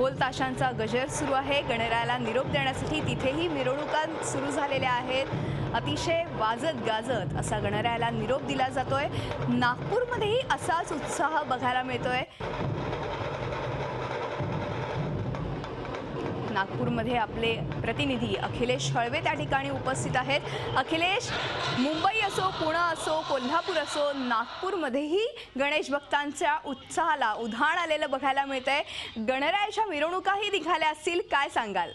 ढोल ताशांचा गजर सुरू आहे। गणरायाला निरोप देण्यासाठी तिथेही मिरवणुका सुरू झालेल्या आहेत। अतिशय वाजत गाजत असा गणरायाला निरोप दिला जातोय। नागपूरमध्येही असाच उत्साह बघायला मिळतोय। नागपूरमध्ये आपले प्रतिनिधी अखिलेश हळवे त्या ठिकाणी उपस्थित आहेत। अखिलेश, मुंबई असो, पुणे असो, कोल्हापूर असो, नागपूरमध्येही गणेश भक्तांच्या उत्साहाला उधाण आलेलं बघायला मिळतंय। गणरायाच्या मिरवणुकाही निघाल्या असतील, काय सांगाल?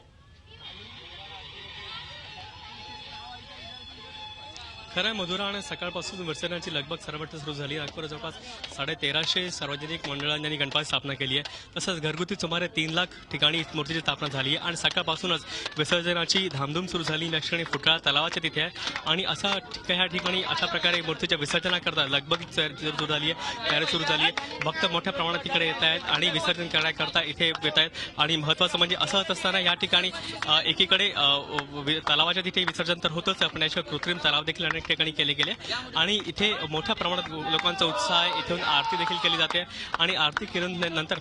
खरं मधुरा, आणि सकाळपासून विसर्जनाची लगबग सर्वत्र सुरू झाली। नागपूर जवळपास 1350 सार्वजनिक मंडळांनी गणपती स्थापना केली आहे। तसंच घरगुती सुमारे 3 लाख ठिकाणी मूर्तीची स्थापना झाली आहे आणि सकाळपासूनच विसर्जनाची धामधूम सुरू झाली। या क्षणी फुटाळा तलावाच्या तिथे आहे आणि ह्या ठिकाणी अशा प्रकारे मूर्तीच्या विसर्जनाकरता लगबग सुरू झाली आहे, तयारी सुरू झाली आहे। भक्त मोठ्या प्रमाणात तिकडे येत आहेत आणि विसर्जन करण्याकरता इथे येत आहेत। आणि महत्त्वाचं म्हणजे असं होत असताना या ठिकाणी एकीकडे तलावाच्या तिथे विसर्जन तर होतच, पण याशिवाय कृत्रिम तलाव देखील अनेक ठिकाणी केले गेले आणि इथे मोठ्या प्रमाणात लोकांचा उत्साह आहे। इथून आरती देखील केली जाते आणि आरती केल्यानंतर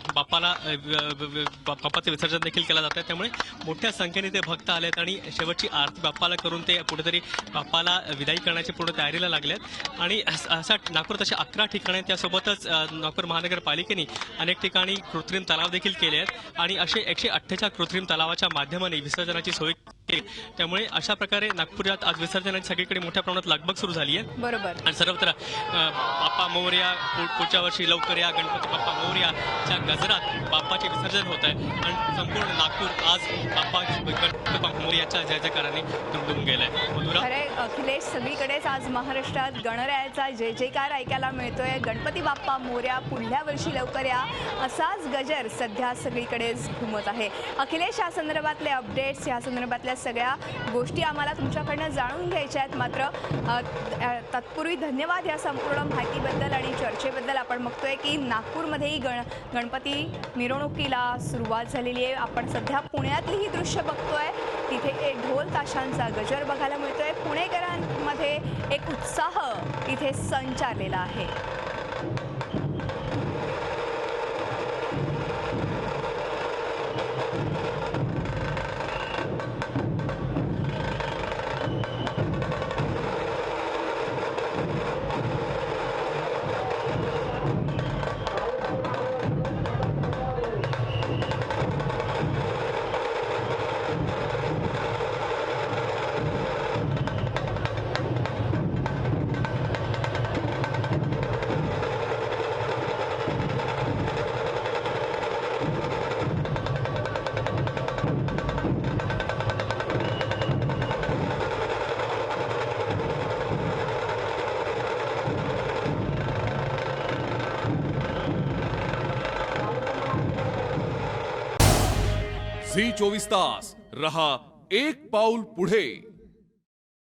बाप्पाचं विसर्जन देखील केलं जातं। त्यामुळे मोठ्या संख्येने ते भक्त आलेत आणि शेवटची आरती बाप्पाला करून ते कुठेतरी बाप्पाला विदाई करण्याची पूर्ण तयारीला लागलेत। आणि अशा नागपूरात अशा 11 ठिकाणी, त्यासोबतच नागपूर महानगरपालिकेने अनेक ठिकाणी कृत्रिम तलाव देखील केले आहेत आणि असे 148 कृत्रिम तलावाच्या माध्यमाने विसर्जनाची सोय केली। त्यामुळे अशा प्रकारे नागपुरात आज विसर्जनाची सगळीकडे मोठ्या प्रमाणात लगबग सुरू झाली आहे। बरोबर। आणि सर्वत्र बाप्पा मोरया, पुढच्या वर्षी लवकर या, गणपती बाप्पा मोरयाच्या गजरात बाप्पाचे विसर्जन होत आहे आणि संपूर्ण नागपूर आज गणपती बाप्पा मोरयाच्या जय जयकाराने दुमदुमून गेलाय। मधुरा, खरे अखिलेश, सगळीकडेच आज महाराष्ट्रात गणरायाचा जय जयकार ऐकायला मिळतोय। गणपती बाप्पा मोरया, पुढल्या वर्षी लवकर या, असाच गजर सध्या सगळीकडेच घुमत आहे। अखिलेश, या संदर्भातले अपडेट्स, या संदर्भातल्या सगळ्या गोष्टी आम्हाला तुमच्याकडनं जाणून घ्यायच्या आहेत। मात्र तत्पूर्वी धन्यवाद या संपूर्ण माहितीबद्दल आणि चर्चेबद्दल। आपण बघतोय की नागपूरमध्येही गणपती मिरवणुकीला सुरुवात झालेली आहे। आपण सध्या पुण्यातली ही दृश्य बघतोय, तिथे एक ढोल ताशांचा गजर बघायला मिळतोय। पुणेकरांमध्ये एक उत्साह इथे संचारलेला आहे। झी 24 तास रहा एक पाऊल पुढे।